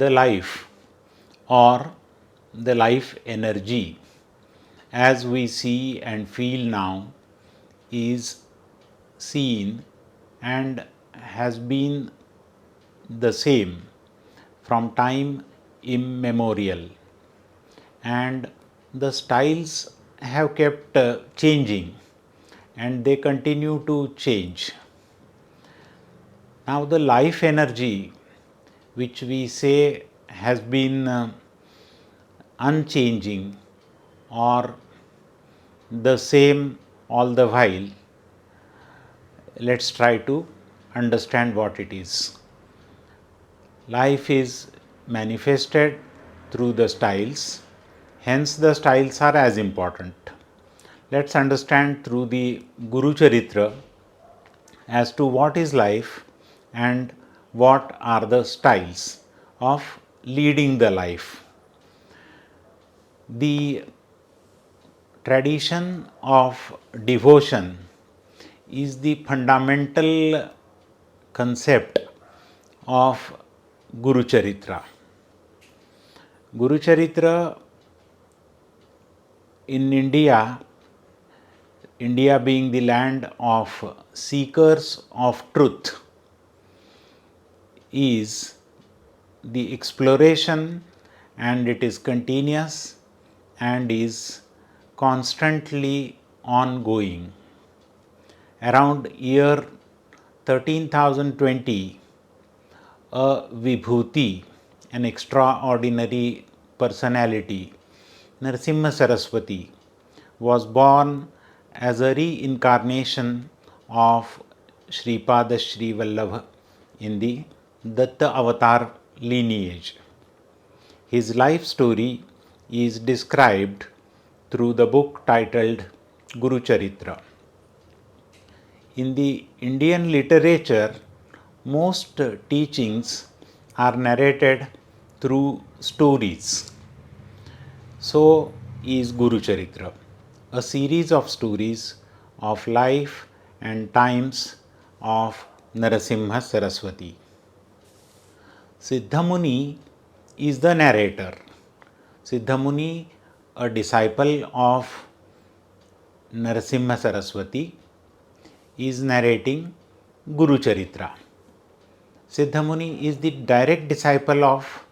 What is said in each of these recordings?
The life or the life energy as we see and feel now is seen and has been the same from time immemorial, and the styles have kept changing and they continue to change. Now, the life energy which we say has been unchanging or the same all the while, let's try to understand what it is. Life is manifested through the styles, hence the styles are as important. Let's understand through the Guru Charitra as to what is life and what are the styles of leading the life. The tradition of devotion is the fundamental concept of Guru Charitra. Guru Charitra in India, India being the land of seekers of truth, is the exploration, and it is continuous and is constantly ongoing. Around year 13,020, a Vibhuti, an extraordinary personality, Narasimha Saraswati, was born as a reincarnation of Sripada Sri Vallabha in the Datta Avatar lineage. His life story is described through the book titled Guru Charitra. In the Indian literature, most teachings are narrated through stories. So is Guru Charitra, a series of stories of life and times of Narasimha Saraswati. Siddhamuni is the narrator. Siddhamuni, a disciple of Narasimha Saraswati, is narrating Guru Charitra. Siddhamuni is the direct disciple of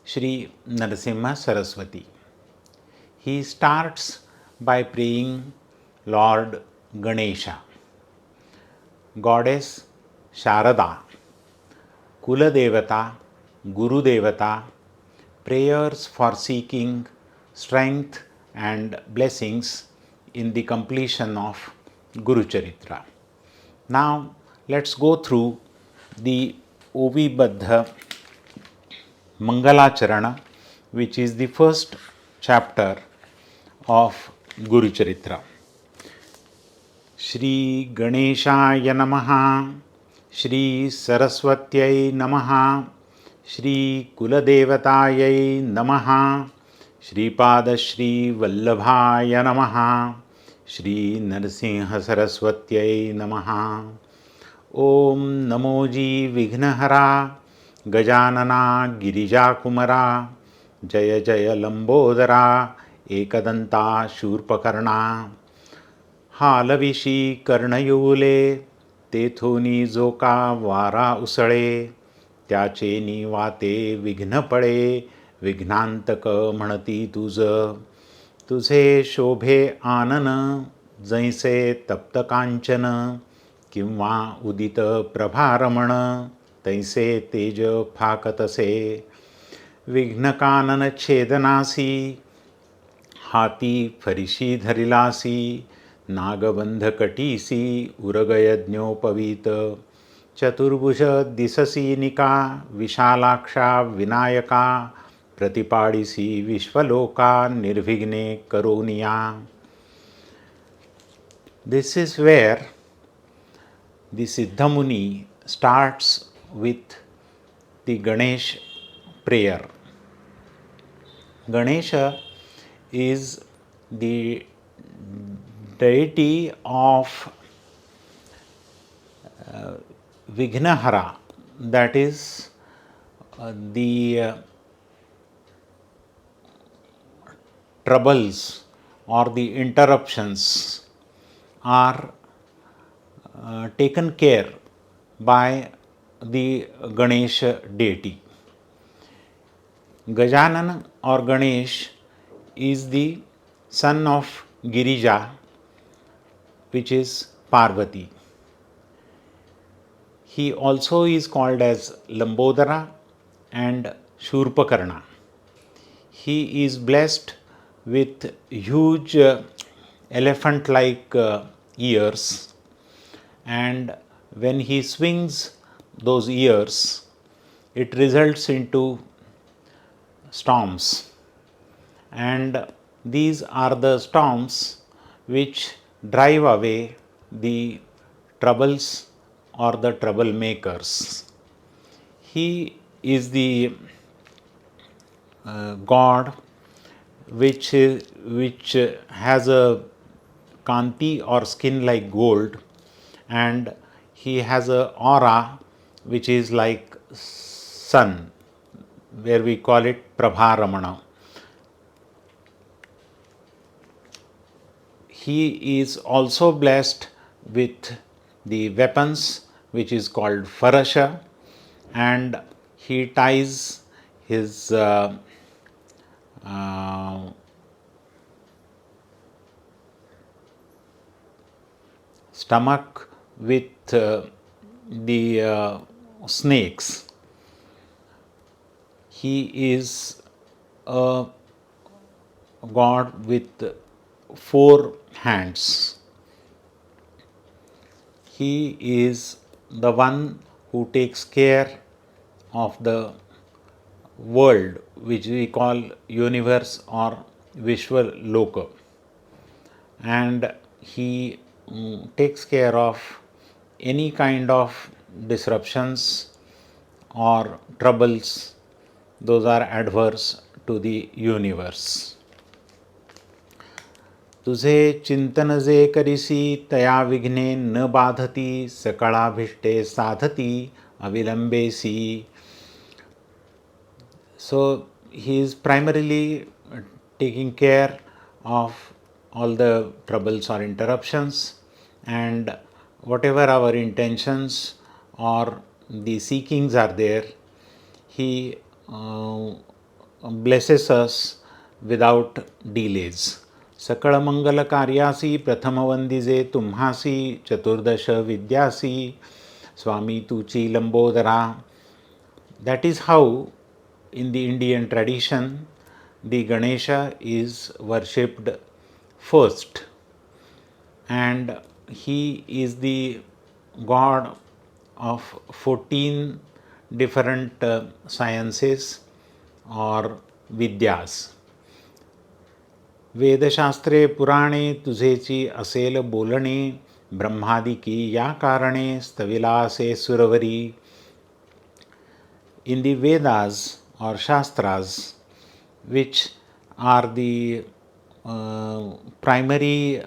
Sri Narasimha Saraswati. He starts by praying Lord Ganesha, Goddess Sharada, Kula Devata, Guru Devata, prayers for seeking strength and blessings in the completion of Guru Charitra. Now, let's go through the Ovibaddha Mangalacharana, which is the first chapter of Guru Charitra. Shri Ganeshaya Namaha, Shri Saraswatyai Namaha, Shri Kuladevatayai Namaha, Shri Pada Shri Vallabhaya Namaha, Shri Narasimha Saraswatyai Namaha. Om Namoji Vignahara, Gajanana Girija Kumara, Jaya Jaya Lambodara, Ekadanta Shurpakarna. हालविशी कर्णयूले, तेथोनी जो का वारा उसळे, त्याचे निवाते विघ्न पळे, विघ्नांतक म्हणती तुझ. तुझे शोभे आनन, जैसे तप्त कांचन, किंवा उदित प्रभारमण, तैसे तेज फाकतसे. विघ्न कानन छेदनासी, हाती फरिशी धरिलासी, नागबंध कटीसी उरगयज्ञोपवीत. चतुर्भुज दिससी निका, विशालाक्षा विनायका, प्रतिपाडिसी विश्वलोका, निर्विघ्ने करोनिया. This is where the Siddhamuni starts with the Ganesh prayer. Ganesha is the deity of Vignahara, that is the troubles or the interruptions are taken care by the Ganesha deity. Gajanan or Ganesh is the son of Girija, which is Parvati. He also is called as Lambodara and Shurpakarna. He is blessed with huge elephant like ears, and when he swings those ears, it results into storms, and these are the storms which drive away the troubles or the troublemakers. He is the god which has a kanti or skin like gold, and he has a aura which is like sun, where we call it Prabharamana. He is also blessed with the weapons which is called Farasha, and he ties his stomach with the snakes. He is a god with 4 hands. He is the one who takes care of the world which we call universe or Vishwa Loka, and he takes care of any kind of disruptions or troubles those are adverse to the universe. तुझे चिंतन जे करिसी तया विघ्ने न बाधती, सकळाभिष्टे साधती अविलंबेसी. So he is primarily taking care of all the troubles or interruptions, and whatever our intentions or the seekings are there, he blesses us without delays. सकळ मंगल कार्यासी प्रथम वंदिजे तुम्हासी, चतुर्दश विद्यासी स्वामी तुची Lambodara. That is how in the Indian tradition the Ganesha is worshipped first, and he is the god of 14 different sciences or vidyas. वेदशास्त्रे पुराणे तुझेची असेल बोलणे, ब्रह्मादिकी या कारणे स्तविलासे सुरवरी. In the Vedas or Shastras, which are the primary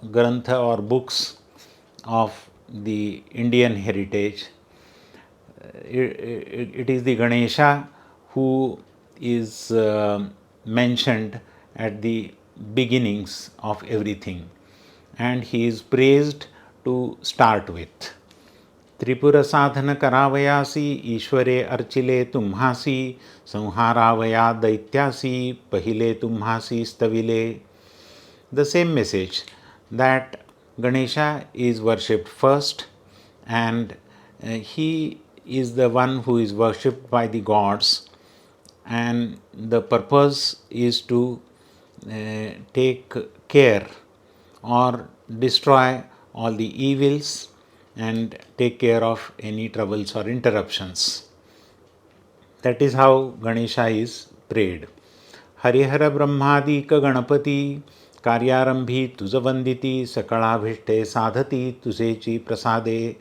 grantha or books of the Indian heritage, it is the Ganesha who is mentioned at the beginnings of everything, and he is praised to start with. Tripura साधन करावयासी, ईश्वरे अर्चिले तुम्हासी, संहारावया दैत्यासी, पहिले तुम्हासी स्तविले. The same message that Ganesha is worshipped first, and he is the one who is worshipped by the gods, and the purpose is to take care or destroy all the evils and take care of any troubles or interruptions. That is how Ganesha is prayed. Harihar ब्रह्मादिक Ganpati, कार्यारंभी तुझ वंदिती, सकळाभिष्टे साधती तुझेची प्रसादे.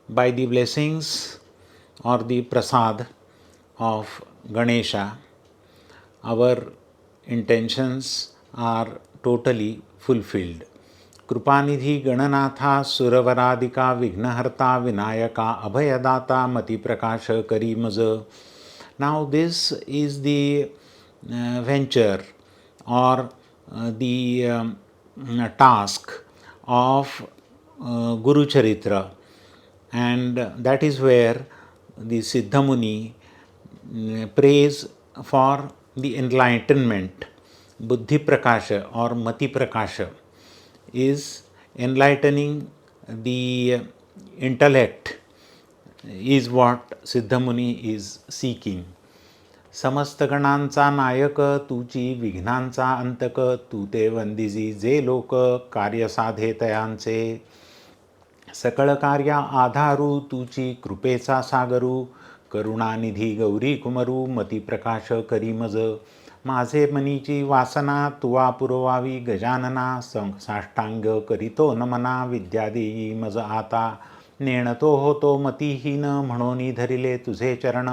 By the blessings or the prasad of Ganesha, our intentions are totally fulfilled. कृपानिधी Gananatha, सुरवरादिका, विघ्नहर्ता, विनायका, अभयदाता, मतिप्रकाश करी मज. Now this is the venture or the task of Guru Charitra, and that is where the Siddha Muni prays for the enlightenment. Buddhi Prakasha or Mati Prakasha is enlightening the intellect, is what Siddha Muni is seeking. समस्त गणांचा नायक तुची विघ्नांचा अंतक, तू ते वंदिजी जे लोक कार्य साधे तयांचे. सकळ कार्या आधारू तुची कृपेचा सागरू, करुणानिधी गौरी कुमरू मती प्रकाश करी मज. माझे मनीची वासना तुवा पुरवावी गजानना, साष्टांग करीतो नमना विद्या देई मज आता. नेणतो होतो मतिहीन म्हणून धरिले तुझे चरण,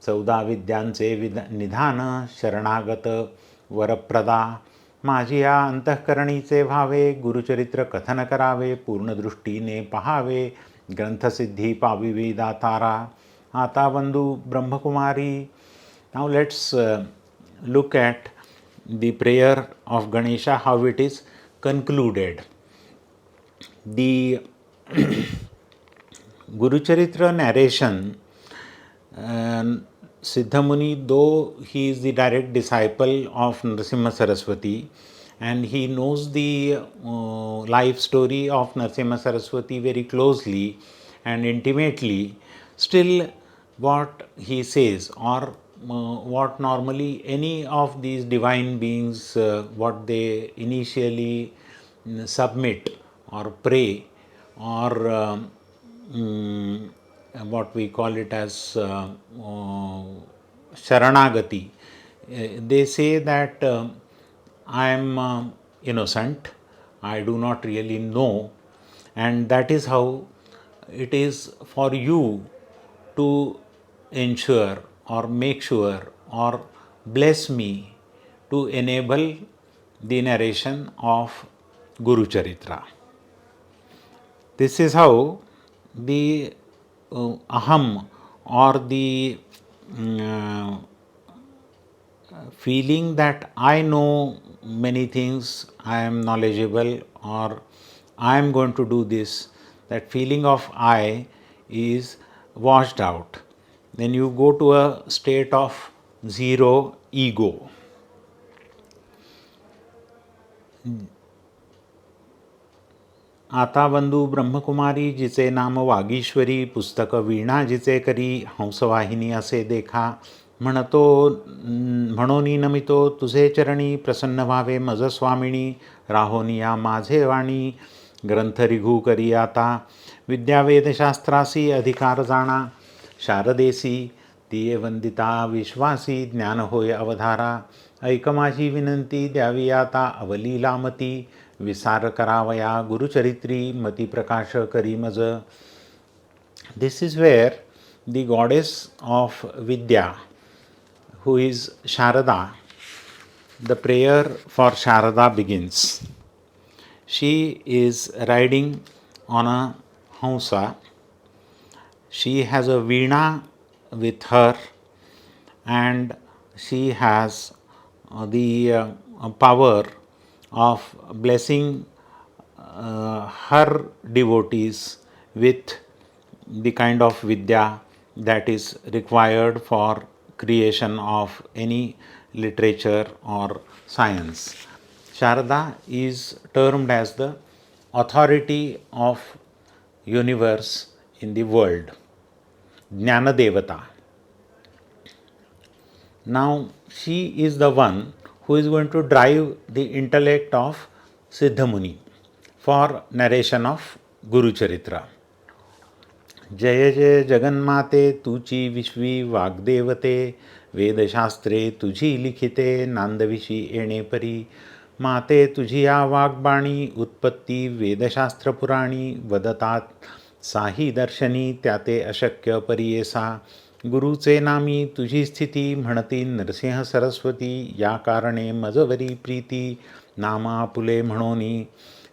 14 विद्यांचे निधान शरणागत वरप्रदा. माझी या अंतःकरणीचे व्हावे, गुरुचरित्र कथन करावे, पूर्णदृष्टीने पहावे, ग्रंथसिद्धी पाविवी दातारा. आता बंधू Brahmakumari. Now let's look at the prayer of Ganesha, how it is concluded. The Gurucharitra narration, Siddha Muni, though he is the direct disciple of Narasimha Saraswati and he knows the life story of Narasimha Saraswati very closely and intimately, still what he says, or what normally any of these divine beings, what they initially submit or pray, or what we call it as Sharanagati. They say that I am innocent, I do not really know, and that is how it is for you to ensure or make sure or bless me to enable the narration of Guru Charitra. This is how the aham, or the feeling that I know many things, I am knowledgeable, or I am going to do this, that feeling of I is washed out. Then you go to a state of zero ego. आता बंधू ब्रह्मकुमारी, जिचे नाम वागीश्वरी, पुस्तक वीणा जिचे करी, हंसवाहिनी असे देखा. म्हणोनी नमितो तुझे चरणी, प्रसन्न व्हावे मज स्वामिनी, राहोनिया माझे वाणी. ग्रंथ रिघू करी आता, विद्या वेदशास्त्रासी अधिकार जाणा. शारदेसी तिये वंदिता विश्वासी, ज्ञान होय अवधारा. ऐक माझी विनंती द्यावी आता अवलीलामती, विसार करावया गुरुचरित्री मती प्रकाश करी मज. This is where the goddess of Vidya, who is Sharada, the prayer for Sharada begins. She is riding on a Hamsa. She has a veena with her, and she has the power of blessing her devotees with the kind of vidya that is required for creation of any literature or science. Sharada is termed as the authority of universe in the world, Jnana Devata. Now she is the one who is going to drive the intellect of Siddha Muni for narration of Guru Charitra. जय जय जगन्माते तुची विश्वी वाग्देवते, वेदशास्त्रे तुझी लिखिते नांदविशी येणे परी. माते तुझी या वाग्बाणी उत्पत्ती वेदशास्त्र पुराणी, वदतात साही दर्शनी त्याते अशक्य परियेसा. गुरुचे नामी तुझी स्थिती म्हणती नरसिंह सरस्वती, या कारणे मजवरी प्रीती नाम आपुले म्हणोनी.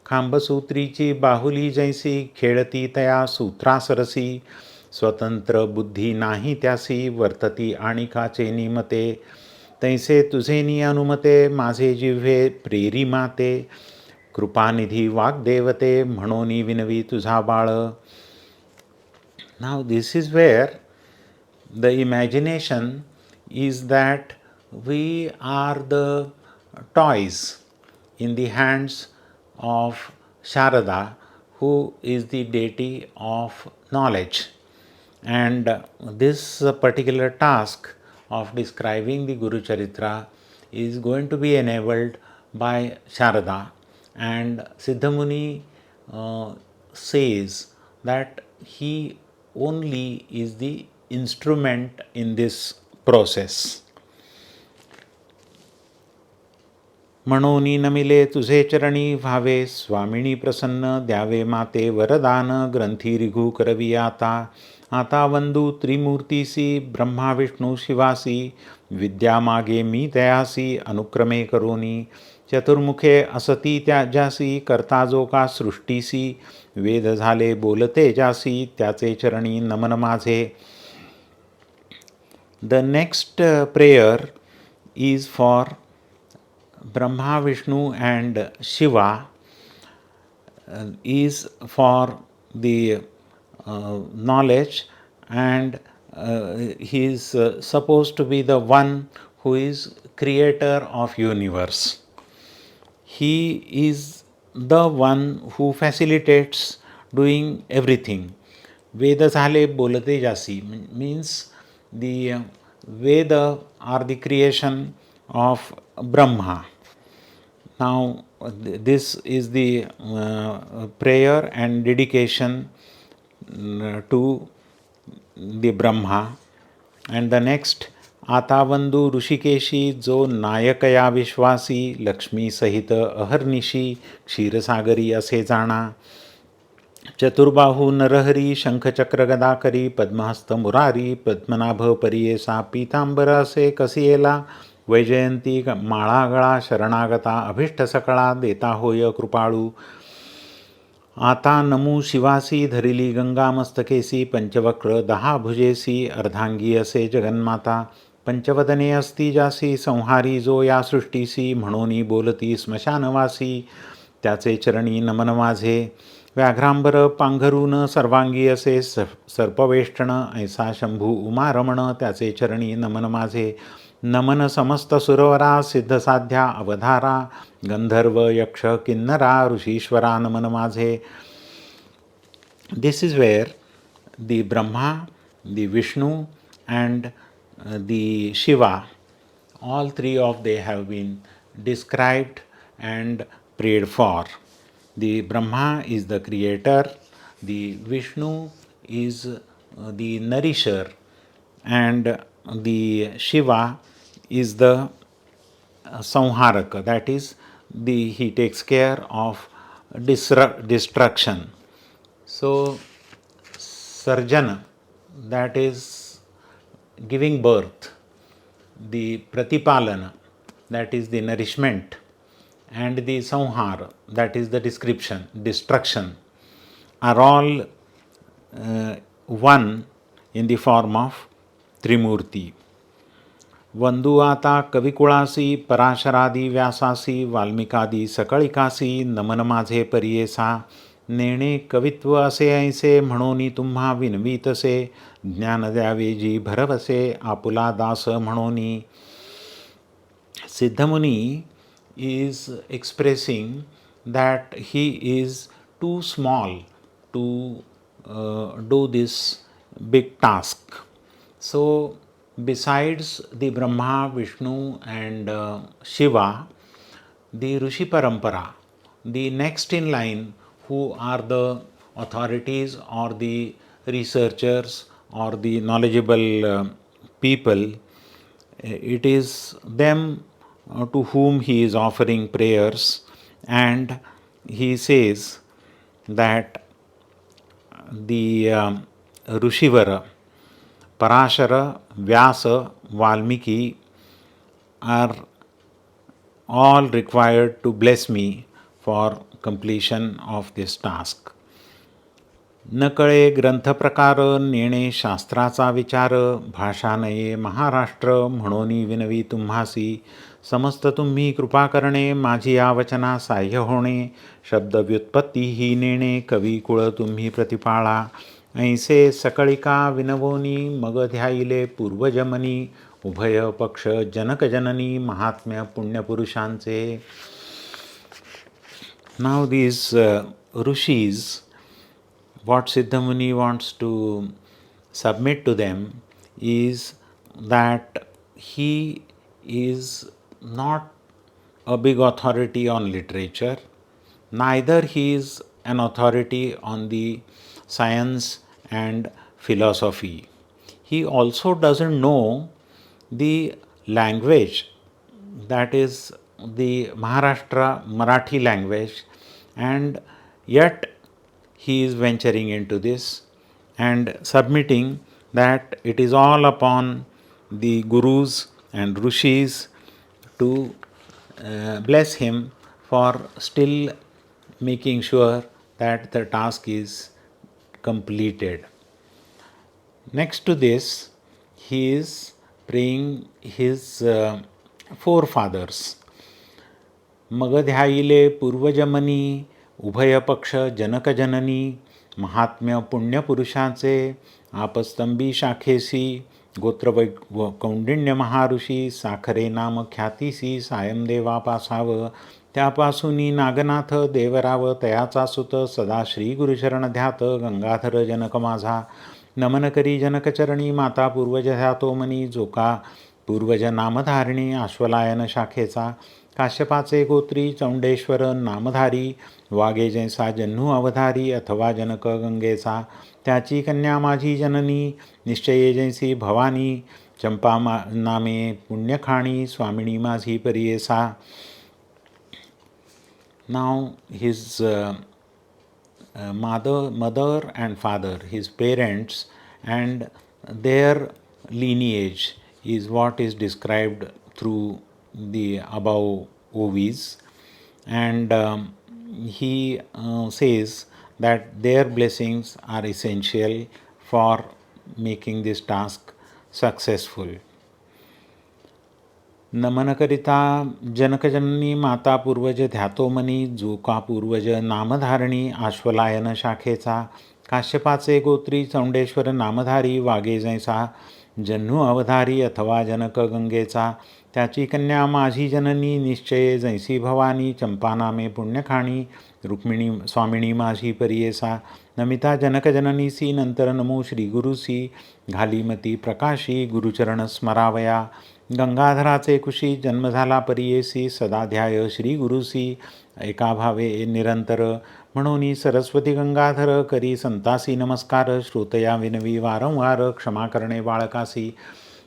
खांबसूत्रीची बाहुली जैसी खेळती तया सूत्रासरसी, स्वतंत्र बुद्धी नाही त्यासी वर्तती आणिकाचे निमते. तैसे तुझे अनुमते माझे जिव्हे प्रेरी माते, कृपानिधी वाग्देवते म्हणोनी विनवी तुझा बाळ. Now this is where the imagination is that we are the toys in the hands of Sharada, who is the deity of knowledge. And this particular task of describing the Guru Charitra is going to be enabled by Sharada. And Siddhamuni says that he only is the instrument in this process. म्हणूनी नमिले तुझे चरणी व्हावे स्वामिनी प्रसन्न, द्यावे माते वरदान ग्रंथी रिघू करवी आता. आता वंदू त्रिमूर्तीसी ब्रह्मा विष्णू शिवासी, विद्या मागे मी तयासी अनुक्रमे करोनी. चतुर्मुखे असती त्याजासी, करता जो का सृष्टीसी, वेद झाले बोलते जासी, त्याचे चरणी नमन माझे. The next prayer is for Brahma, Vishnu and Shiva, is for the knowledge, and he is supposed to be the one who is creator of universe. He is the one who facilitates doing everything. Veda zale bolate jasi means the Veda are the creation of Brahma. Now this is the prayer and dedication to the Brahma. And the next, आता वंदू ऋषिकेशी जो नायकया विश्वासी, लक्ष्मी सहित अहर्निशी क्षीरसागरी असे जाणा. चतुर्बाहू नरहरी शंखचक्र गदाकरी, पद्महस्त मुरारी पद्मनाभ परियेसा, पीतांबर असे कसियेला, वैजयंती माळा गळा शरणागता, अभिष्ट सकळा देता होय कृपाळू. आता नमू शिवासी धरिली गंगा मस्तकेसी, पंचवक्र दहा भुजेसी अर्धांगी असे जगन्माता. पंचवदने असती जासी संहारी जो या सृष्टीसी, म्हणून बोलती स्मशानवासी, त्याचे चरणी नमन माझे. व्याघ्रांबर पांघरून सर्वांगी असे सर्पवेष्टन, ऐसा शंभू उमारमण, त्याचे चरणी नमन माझे. नमन समस्त सुरवरा सिद्धसाध्या अवधारा, गंधर्व यक्ष किन्नरा ऋषीश्वरा नमन माझे. This is where the Brahma, the Vishnu and the Shiva, all three of they have been described and prayed for. The Brahma is the creator, the Vishnu is the nourisher, and the Shiva is the Samharaka, that is, he takes care of destruction. So, Sarjana, that is giving birth, the Pratipalana, that is the nourishment, and the Samhara, that is the destruction, are all one in the form of Trimurti. वंदू आता कविकुळासी पराशरादी व्यासासी, वाल्मिकादी सकळिकासी, नमन माझे परियेसा. नेणे कवित्व असे ऐसे म्हणोनी तुम्हा विनवीतसे, ज्ञान द्यावे जी भरवसे आपुला दास म्हणोनी. Siddhamuni is expressing that he is too small to do this big task. So besides the Brahma, Vishnu and Shiva, the Rishi Parampara, the next in line who are the authorities or the researchers or the knowledgeable people, it is them to whom he is offering prayers, and he says that the Rishivara, Parashara, Vyasa, Valmiki are all required to bless me for completion of this task. न कळे ग्रंथप्रकार नेणे शास्त्राचा विचार, भाषा नये महाराष्ट्र म्हणून विनवी तुम्हासी, समस्त तुम्ही कृपा करणे माझी या वचना साह्य होणे, शब्द व्युत्पत्ती ही नेणे कवी कुळ तुम्ही प्रतिपाळा, ऐसे सकळिका विनवोनी मग ध्याईले पूर्वजमनी, उभय पक्ष जनकजननी महात्म्य पुण्यपुरुषांचे. Now these rishis, what Siddhamuni wants to submit to them is that he is not a big authority on literature, neither he is an authority on the science and philosophy. He also doesn't know the language, that is the Maharashtra Marathi language, and yet he is venturing into this and submitting that it is all upon the gurus and rishis to bless him for still making sure that the task is completed. Next to this, he is praying his forefathers. मग ध्याईले पूर्वजमनी, उभय पक्ष जनकजननी, महात्म्य पुण्यपुरुषाचे, आपस्तंभी शाखेसी, गोत्र कौंडिण्य महाऋषी, साखरे नाम ख्यातीसी, सायमदेवा पासाव, त्यापासूनी नागनाथ देवराव तयाचा सुत, सदा श्री गुरुशरण ध्यात, गंगाधर जनक माझा, नमन करी जनकचरणी, माता पूर्वज ध्यातो मनी, जोका पूर्वज नामधारिणी, आश्वलायन शाखेचा, काश्यपाचे गोत्री चौंडेश्वर नामधारी, वागे जैसा जन्नू अवधारी, अथवा जनक गंगेचा, त्याची कन्या माझी जननी, निश्चये जैसी भवानी, चंपा नामे पुण्यखाणी, स्वामिनी माझी परियेसा. Now his mother and father, his parents and their lineage is what is described through the above OVs, and he says that their blessings are essential for making this task successful. नमनकरिता जनकजननी, माता पूर्वज ध्यातोमनी, जोका पूर्वज नामधारणी, आश्वलायन शाखेचा, काश्यपाचे गोत्री चौंडेश्वर नामधारी, वागे जैसा जन्नू अवधारी, अथवा जनक गंगेचा, त्याची कन्या माझी जननी, निश्चये जैसी भवानी, चंपा नामे पुण्यखाणी, रुक्मिणी स्वामिनी माझी परियेसा, नमिता जनकजननीसी, नंतर नमो श्रीगुरुसी, घालीमती प्रकाशी, गुरुचरण स्मरावया, गंगाधराचे कुशी, जन्म झाला परियेसी, सदा ध्याय श्री गुरुसी, एका भावे निरंतर, म्हणून सरस्वती गंगाधर, करी संतासी नमस्कार, श्रोतया विनवी वारंवार, क्षमा करणे बाळकासी,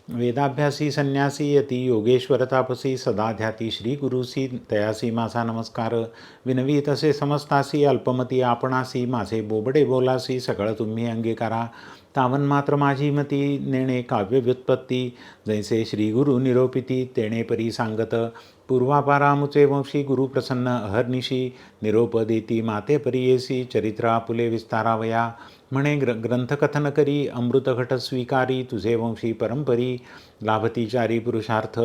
वेदाभ्यासी संन्यासी, यती योगेश्वर तापसी, सदा ध्याती श्री गुरुसी, तयासी माझा नमस्कार, विनवी तसे समजतासी, अल्पमती आपणासी, माझे बोबडे बोलासी, सगळं तुम्ही अंगीकारा, तावन मात्र माझी मती, नेणे काव्य व्युत्पत्ती, जैसे श्रीगुरु निरोपिती, तेणे परी सांगत, पूर्वापारामुचे वंशी, गुरुप्रसन्न अहर्निशी, निरोप देती माते परियेसी, चरित्र आपुले विस्तारावया, म्हणे ग्रंथकथन करी, अमृतघट स्वीकारी, तुझे वंशी परंपरी, लाभती चारी पुरुषार्थ,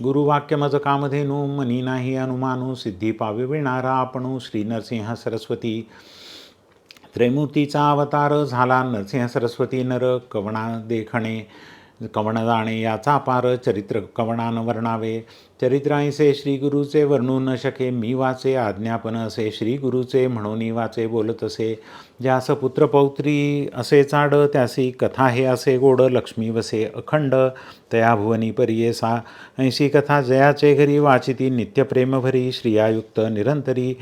गुरुवाक्य मज कामधेनू, मनी नाही अनुमानू, सिद्धी पाविविणारा आपणू, श्री नरसिंह सरस्वती, त्रैमूर्तीचा अवतार झाला नरसिंह सरस्वती नर, कवणा देखणे कवण जाणे याचा पार, चरित्र कवणान वर्णावे, चरित्र ऐसे श्री गुरुचे वर्णू न शके, मी वाचे आज्ञापन असे श्री गुरुचे, म्हणून वाचे बोलत असे, ज्यास पुत्र पौत्री असे चाड, त्यासी कथा हे असे गोड, लक्ष्मी वसे अखंड, तया भुवनी परियेसा, ऐशी कथा जयाचे घरी, वाचिती नित्य प्रेम भरी, श्रियायुक्त निरंतरी,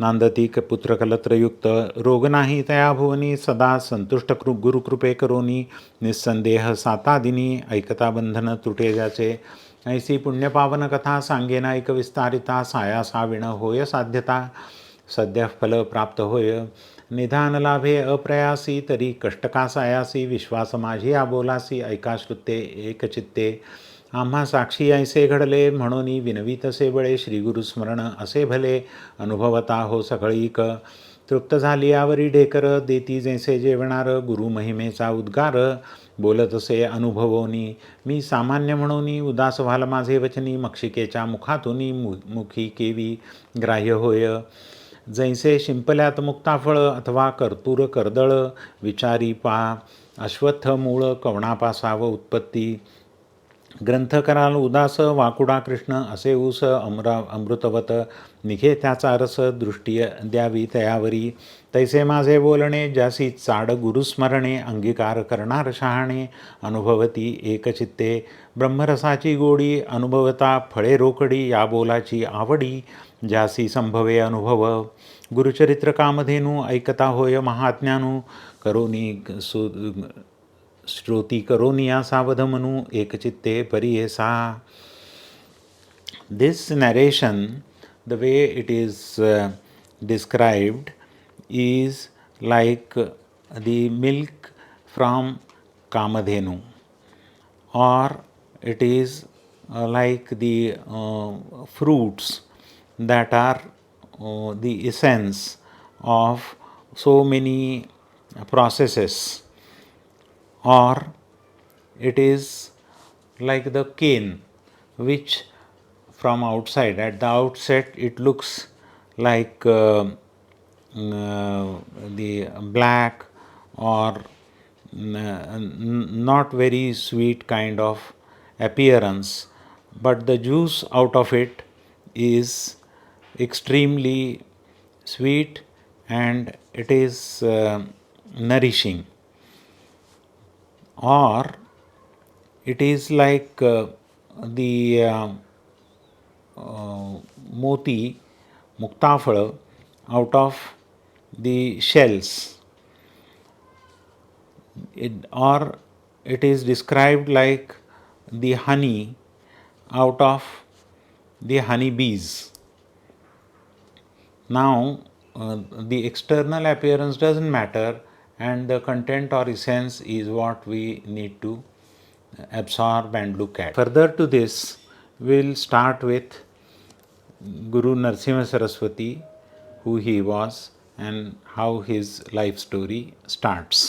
नांदती पुत्र कलत्रयुक्त, रोग नाही तया भुवनी, सदा संतुष्ट गुरुकृपे करोनी, निस्संदेह सातादिनी, ऐकता बंधन तुटे ज्याचे, ऐसी पुण्यपावन कथा सांगेन ऐक विस्तारिता, साया साविण होय साध्यता, सद्य फल प्राप्त होय, निधान लाभे अप्रयासी, तरी कष्ट का सायासी, विश्वास माझी आबोलासी, ऐका श्रुते एकचित्ते, आम्हा साक्षी ऐसे घडले, म्हणून विनवी तसे बळे, श्रीगुरुस्मरण असे भले, अनुभवता हो सगळीक, तृप्त झाली यावरी ढेकर, देती जैसे जेवणार, गुरु महिमेचा उद्गार, बोलत असे अनुभवोनी, मी सामान्य म्हणून उदास व्हाल माझे वचनी, मक्षिकेच्या मुखातून मुखी केवी ग्राह्य होय, जैसे शिंपल्यात मुक्ताफळ अथवा कर्पूर कर्दळ, विचारी पा अश्वत्थ मूळ कवणापासाव उत्पत्ती, ग्रंथ कराल उदास वाकुडा कृष्ण, असे ऊस अमृतवत निघे त्याचा रस, दृष्टी द्यावी तयावरी, तैसे माझे बोलणे ज्यासी चाड गुरुस्मरणे, अंगीकार करणार शहाणे, अनुभवती एकचित्ते ब्रह्मरसाची गोडी, अनुभवता फळे रोकडी या बोलाची आवडी, ज्यासी संभवे अनुभव, गुरुचरित्र कामधेनू ऐकता होय महाज्ञानू, करोनी श्रोती करोनिया सावध म्हणू, एकचित्ते परियेसा. This narration, the way it is described, is like the milk from Kamadhenu, or it is like the fruits that are the essence of so many processes, or it is like the cane which from outside, at the outset it looks like the black or not very sweet kind of appearance, but the juice out of it is extremely sweet and it is nourishing. Or it is like the moti, muktafal, out of the shells, or it is described like the honey out of the honey bees. Now the external appearance doesn't matter, and the content or essence is what we need to absorb and look at. Further to this, we'll start with Guru Narasimha Saraswati, who he was and how his life story starts.